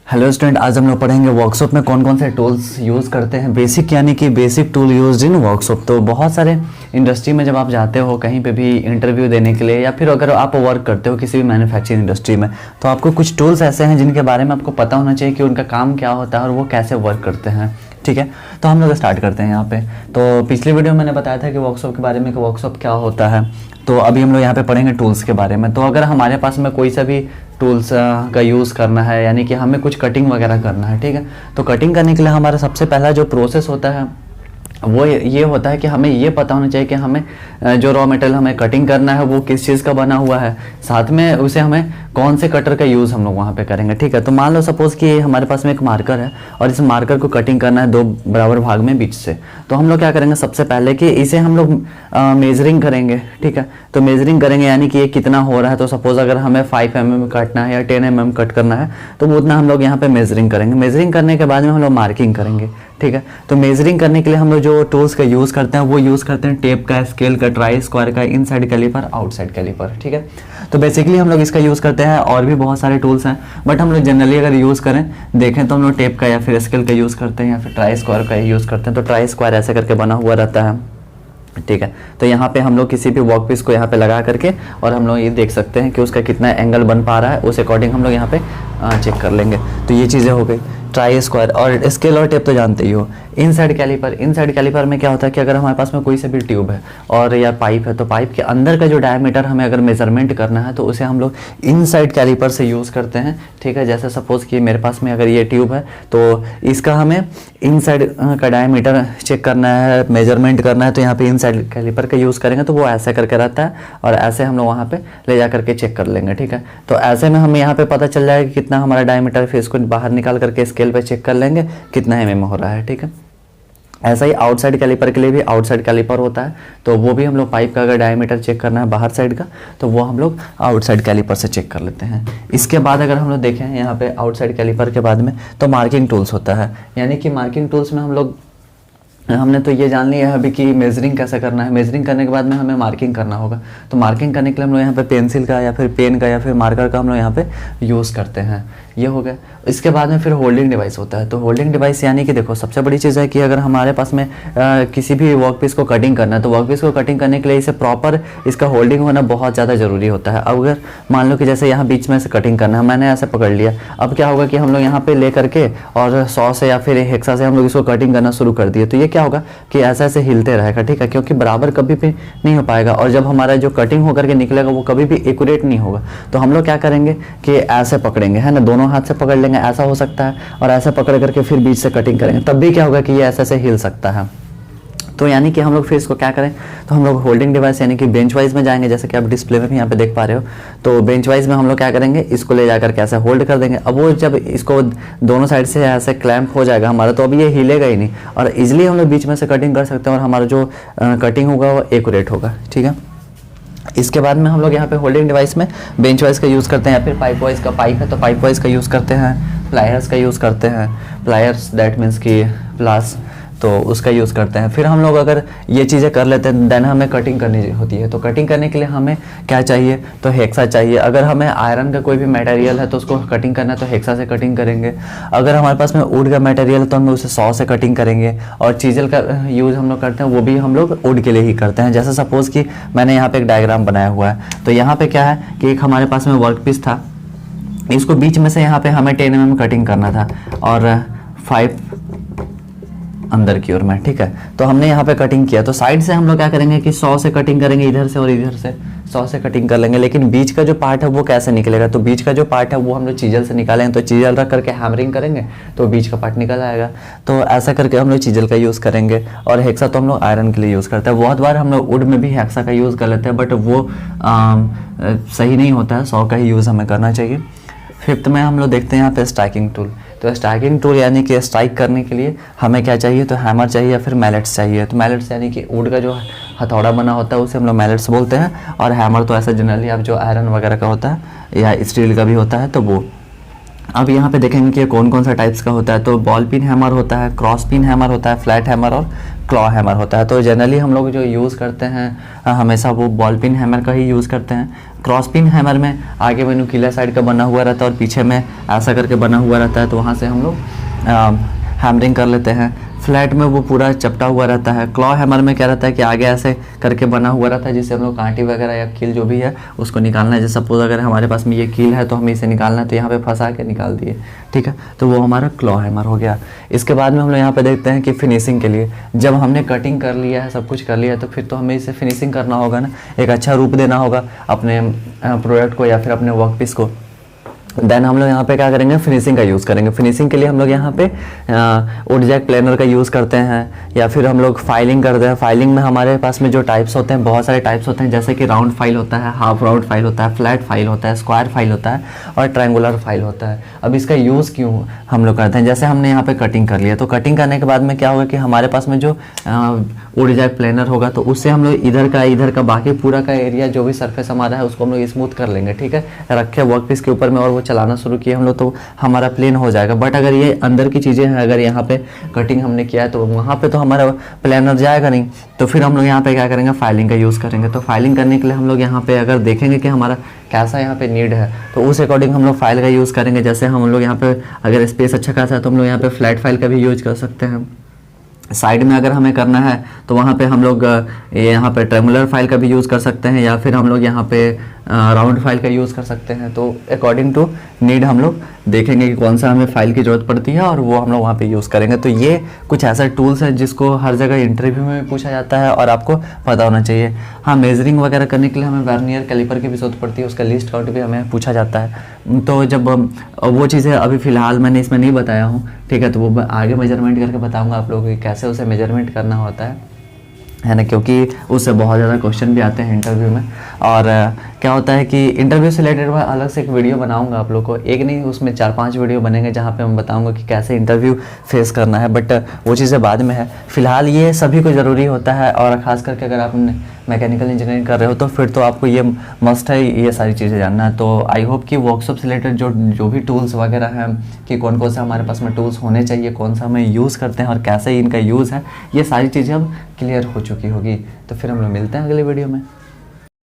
Hello student, आज हम लोग पढ़ेंगे वर्कशॉप में कौन कौन से टूल्स यूज़ करते हैं। बेसिक यानी कि basic tool used in workshop. तो बहुत सारे इंडस्ट्री में जब आप जाते हो कहीं पे भी इंटरव्यू देने के लिए, या फिर अगर आप वर्क करते हो किसी भी मैन्युफैक्चरिंग इंडस्ट्री में, तो आपको कुछ टूल्स ऐसे हैं जिनके बारे में आपको पता होना चाहिए कि उनका काम क्या होता है और वो कैसे वर्क करते हैं। ठीक है, तो हम लोग स्टार्ट करते हैं यहाँ पे। तो पिछली वीडियो में मैंने बताया था कि वर्कशॉप के बारे में कि वर्कशॉप क्या होता है। तो अभी हम लोग यहाँ पे पढ़ेंगे टूल्स के बारे में। तो अगर हमारे पास में कोई सा भी टूल्स का यूज़ करना है, यानी कि हमें कुछ कटिंग वगैरह करना है, ठीक है, तो कटिंग करने के लिए हमारा सबसे पहला जो प्रोसेस होता है वो ये होता है कि हमें ये पता होना चाहिए कि हमें जो रॉ मटेरियल हमें कटिंग करना है वो किस चीज़ का बना हुआ है, साथ में उसे हमें कौन से कटर का यूज़ हम लोग वहाँ पे करेंगे। ठीक है, तो मान लो सपोज़ कि हमारे पास में एक मार्कर है और इस मार्कर को कटिंग करना है दो बराबर भाग में बीच से। तो हम लोग क्या करेंगे, सबसे पहले कि इसे हम लोग मेजरिंग करेंगे। ठीक है, तो मेजरिंग करेंगे यानी कि ये कितना हो रहा है। तो सपोज़ अगर हमें 5 mm काटना है या 10 mm कट करना है तो वो उतना हम लोग यहाँ पे मेजरिंग करेंगे। मेजरिंग करने के बाद में हम लोग मार्किंग करेंगे। ठीक है, तो मेजरिंग करने के लिए हम लोग जो टूल्स का यूज़ करते हैं वो यूज़ करते हैं टेप का, स्केल का, ट्राई स्क्वायर का, इनसाइड कैलिपर, आउटसाइड कैलिपर। ठीक है, तो बेसिकली हम लोग इसका यूज़ करते हैं। और भी बहुत सारे टूल्स हैं, बट हम लोग जनरली अगर यूज़ करें देखें तो हम लोग टेप का या फिर स्केल का यूज़ करते हैं या फिर ट्राई स्क्वायर का यूज़ करते हैं। तो ट्राई स्क्वायर ऐसे करके बना हुआ रहता है। ठीक है, तो यहाँ पे हम लोग किसी भी वर्क पीस को यहाँ पे लगा करके और हम लोग ये देख सकते हैं कि उसका कितना एंगल बन पा रहा है, उस अकॉर्डिंग हम लोग यहाँ पे चेक कर लेंगे। तो ये चीज़ें हो गई ट्राई स्क्वायर। और स्केल और टेप तो जानते ही हो। इनसाइड कैलिपर, इनसाइड कैलिपर में क्या होता है कि अगर हमारे पास में कोई सा भी ट्यूब है और या पाइप है, तो पाइप के अंदर का जो डायमीटर हमें अगर मेजरमेंट करना है तो उसे हम लोग इनसाइड कैलिपर से यूज़ करते हैं। ठीक है, जैसे सपोज़ कि मेरे पास में अगर ये ट्यूब है तो इसका हमें इनसाइड का डायमीटर चेक करना है, मेजरमेंट करना है, तो यहाँ पे इनसाइड कैलिपर का यूज़ करेंगे तो वो ऐसे करके रहता है और ऐसे हम लोग वहाँ पे ले जा करके चेक कर लेंगे। ठीक है, तो ऐसे में हमें यहाँ पे पता चल जाएगा कि कितना हमारा डायमीटर, फिर इसको बाहर निकाल करके स्केल पे चेक कर लेंगे कितना mm हो रहा है। ठीक है, ऐसा ही आउटसाइड कैलिपर के लिए भी आउटसाइड कैलिपर होता है। तो वो भी हम लोग पाइप का अगर डायमीटर चेक करना है बाहर साइड का तो वो हम लोग आउटसाइड कैलिपर से चेक कर लेते हैं। इसके बाद अगर हम लोग देखें यहाँ पे आउटसाइड कैलिपर के बाद में तो मार्किंग टूल्स होता है। यानी कि मार्किंग टूल्स में हमने तो ये जान लिया है अभी कि मेजरिंग कैसे करना है। मेजरिंग करने के बाद में हमें मार्किंग करना होगा। तो मार्किंग करने के लिए हम लोग यहाँ पे पेंसिल का या फिर पेन का या फिर मार्कर का हम लोग यहाँ पे यूज़ करते हैं। ये हो गया। इसके बाद में फिर होल्डिंग डिवाइस होता है। तो होल्डिंग डिवाइस यानी कि देखो सबसे बड़ी चीज़ है कि अगर हमारे पास में किसी भी वर्क पीस को कटिंग करना है तो वर्क पीस को कटिंग करने के लिए इसे प्रॉपर इसका होल्डिंग होना बहुत ज़्यादा ज़रूरी होता है। अब अगर मान लो कि जैसे यहाँ बीच में से कटिंग करना है, मैंने ऐसे पकड़ लिया, अब क्या होगा कि हम लोग यहाँ पे ले करके और 100 से या फिर हेक्सा से हम लोग इसको कटिंग करना शुरू कर दिए, तो ये क्या होगा कि ऐसे ऐसे हिलते रहेगा। ठीक है, क्योंकि बराबर कभी भी नहीं हो पाएगा और जब हमारा जो कटिंग होकर के निकलेगा वो कभी भी एक्यूरेट नहीं होगा। तो हम लोग क्या करेंगे कि ऐसे पकड़ेंगे, है ना, दोनों हाथ से पकड़ लेंगे, ऐसा हो सकता है, और ऐसा पकड़ करके फिर बीच से कटिंग करेंगे, तब भी क्या होगा कि ये ऐसे ऐसे हिल सकता है। तो यानी कि हम लोग फिर इसको क्या करें, तो हम लोग होल्डिंग डिवाइस यानी कि बेंच वाइज में जाएंगे, जैसे कि आप डिस्प्ले में भी यहाँ पे देख पा रहे हो। तो बेंच वाइज में हम लोग क्या करेंगे, इसको ले जाकर के ऐसे होल्ड कर देंगे। अब वो जब इसको दोनों साइड से ऐसे क्लैंप हो जाएगा हमारा, तो अभी ये हिलेगा ही नहीं और इजिली हम लोग बीच में से कटिंग कर सकते हैं और हमारा जो कटिंग होगा वो एक्यूरेट होगा। ठीक है, इसके बाद में हम लोग यहाँ पे होल्डिंग डिवाइस में बेंच वाइज का यूज़ करते हैं या फिर पाइप वाइज का, पाइप है तो पाइप वाइज का यूज़ करते हैं, प्लायर्स का यूज़ करते हैं, प्लायर्स दैट मीन्स कि प्लास, तो उसका यूज़ करते हैं। फिर हम लोग अगर ये चीज़ें कर लेते हैं देन हमें कटिंग करनी होती है। तो कटिंग करने के लिए हमें क्या चाहिए, तो हेक्सा चाहिए। अगर हमें आयरन का कोई भी मटेरियल है तो उसको कटिंग करना है तो हेक्सा से कटिंग करेंगे। अगर हमारे पास में वुड का मटेरियल है तो हम लोग उसे 100 से कटिंग करेंगे। और चीजल का यूज़ हम लोग करते हैं, वो भी हम लोग वुड के लिए ही करते हैं। जैसे सपोज़ कि मैंने यहाँ पर एक डायग्राम बनाया हुआ है। तो यहाँ पर क्या है कि एक हमारे पास में वर्क पीस था, इसको बीच में से यहाँ पर हमें 10 mm कटिंग करना था और 5 अंदर की ओर में। ठीक है, तो हमने यहाँ पे कटिंग किया। तो साइड से हम लोग क्या करेंगे कि 100 से कटिंग करेंगे, इधर से और इधर से 100 से कटिंग कर लेंगे। लेकिन बीच का जो पार्ट है वो कैसे निकलेगा, तो बीच का जो पार्ट है वो हम लोग चीजल से निकालेंगे। तो चीजल रख करके हैमरिंग करेंगे तो बीच का पार्ट निकल आएगा। तो ऐसा करके हम लोग चीजल का यूज़ करेंगे। और हेक्सा तो हम लोग आयरन के लिए यूज़ करते हैं। बहुत बार हम लोग वुड में भी हेक्सा का यूज़ कर लेते हैं, बट वो सही नहीं होता है, 100 का ही यूज़ हमें करना चाहिए। फिफ्थ में हम लोग देखते हैं यहाँ पे स्ट्राइकिंग टूल। तो स्ट्राइकिंग टूल यानी कि स्ट्राइक करने के लिए हमें क्या चाहिए, तो हैमर चाहिए या फिर मैलेट्स चाहिए। तो मैलेट्स यानी कि वुड का जो हथौड़ा बना होता है उसे हम लोग मैलेट्स बोलते हैं। और हैमर तो ऐसा जनरली आप जो आयरन वगैरह का होता है या स्टील का भी होता है तो वो। अब यहाँ पे देखेंगे कि कौन कौन सा टाइप्स का होता है। तो बॉल पिन हैमर होता है, क्रॉस पिन हैमर होता है, फ्लैट हैमर और क्लॉ हैमर होता है। तो जनरली हम लोग जो यूज़ करते हैं हमेशा वो बॉल पिन हैमर का ही यूज़ करते हैं। क्रॉस पिन हैमर में आगे में न्यूक्लियर साइड का बना हुआ रहता है और पीछे में ऐसा करके बना हुआ रहता है, तो वहाँ से हम लोग हैमरिंग कर लेते हैं। फ्लैट में वो पूरा चपटा हुआ रहता है। क्लॉ हैमर में क्या रहता है कि आगे ऐसे करके बना हुआ रहता है, जिससे हम लोग कांटी वगैरह या कील जो भी है उसको निकालना है। जैसे सपोज अगर हमारे पास में ये कील है तो हमें इसे निकालना है, तो यहाँ पे फंसा के निकाल दिए, ठीक है, तो वो हमारा क्लॉ हैमर हो गया। इसके बाद में हम लोग यहाँ पे देखते हैं कि फिनिशिंग के लिए जब हमने कटिंग कर लिया है, सब कुछ कर लिया है, तो फिर तो हमें इसे फिनिशिंग करना होगा ना, एक अच्छा रूप देना होगा अपने प्रोडक्ट को या फिर अपने वर्क पीस को। देन हम लोग यहाँ पे क्या करेंगे, फिनिशिंग का यूज़ करेंगे। फिनिशिंग के लिए हम लोग यहाँ पे वुड जैक प्लेनर का यूज़ करते हैं या फिर हम लोग फाइलिंग करते हैं। फाइलिंग में हमारे पास में जो टाइप्स होते हैं, बहुत सारे टाइप्स होते हैं, जैसे कि राउंड फाइल होता है, हाफ राउंड फाइल होता है, फ्लैट फाइल होता है, स्क्वायर फाइल होता है और ट्रायंगुलर फाइल होता है। अब इसका यूज़ क्यों हम लोग करते हैं, जैसे हमने यहाँ पे कटिंग कर लिया, तो कटिंग करने के बाद में क्या होगा कि हमारे पास में जो वुड जैक प्लेनर होगा, तो उससे हम लोग इधर का बाकी पूरा का एरिया जो भी सरफेस हमारा है उसको हम लोग स्मूथ कर लेंगे, ठीक है, रखे वर्क पीस के ऊपर में और वो चलाना शुरू किए हम लोग, तो हमारा प्लेन हो जाएगा। बट अगर ये अंदर की चीज़ें हैं, अगर यहाँ पे कटिंग हमने किया है तो वहाँ पे तो हमारा प्लेनर जाएगा नहीं, तो फिर हम लोग यहाँ पे क्या करेंगे, फाइलिंग का यूज़ करेंगे। तो फाइलिंग करने के लिए हम लोग यहाँ पे अगर देखेंगे कि हमारा कैसा यहाँ पे नीड है, तो उस अकॉर्डिंग हम लोग फाइल का यूज़ करेंगे। जैसे हम लोग यहाँ पे अगर स्पेस अच्छा खासा है तो हम लोग यहाँ पे फ्लैट फाइल का भी यूज कर सकते हैं। साइड में अगर हमें करना है तो वहाँ पे हम लोग यहाँ पे ट्रायंगुलर फाइल का भी यूज़ कर सकते हैं या फिर हम लोग यहाँ पे राउंड फाइल का यूज़ कर सकते हैं। तो अकॉर्डिंग टू नीड हम लोग देखेंगे कि कौन सा हमें फाइल की ज़रूरत पड़ती है और वो हम लोग वहाँ पे यूज़ करेंगे। तो ये कुछ ऐसा टूल्स है जिसको हर जगह इंटरव्यू में भी पूछा जाता है और आपको पता होना चाहिए। हाँ, मेजरिंग वगैरह करने के लिए हमें वर्नियर कैलिपर की भी जरूरत पड़ती है, उसका लिस्ट काउंट भी हमें पूछा जाता है। तो जब वो चीज़ें अभी फ़िलहाल मैंने इसमें नहीं बताया हूँ, ठीक है, तो वो आगे मेजरमेंट करके बताऊँगा आप लोगों को कैसे उसे मेजरमेंट करना होता है ना, क्योंकि उससे बहुत ज़्यादा क्वेश्चन भी आते हैं इंटरव्यू में। और क्या होता है कि इंटरव्यू से रिलेटेड मैं अलग से एक वीडियो बनाऊंगा आप लोग को, एक नहीं उसमें 4-5 वीडियो बनेंगे जहाँ पे मैं बताऊंगा कि कैसे इंटरव्यू फेस करना है। बट वो चीज़ें बाद में है, फिलहाल ये सभी को ज़रूरी होता है। और ख़ास करके अगर आप मैकेनिकल इंजीनियरिंग कर रहे हो तो फिर तो आपको ये मस्ट है, ये सारी चीज़ें जानना है। तो आई होप कि वर्कशॉप से रिलेटेड जो भी टूल्स वगैरह हैं कि कौन कौन से हमारे पास में टूल्स होने चाहिए, कौन सा हमें यूज़ करते हैं और कैसे इनका यूज़ है, ये सारी चीज़ें अब क्लियर हो चुकी होगी। तो फिर हम लोग मिलते हैं अगले वीडियो में।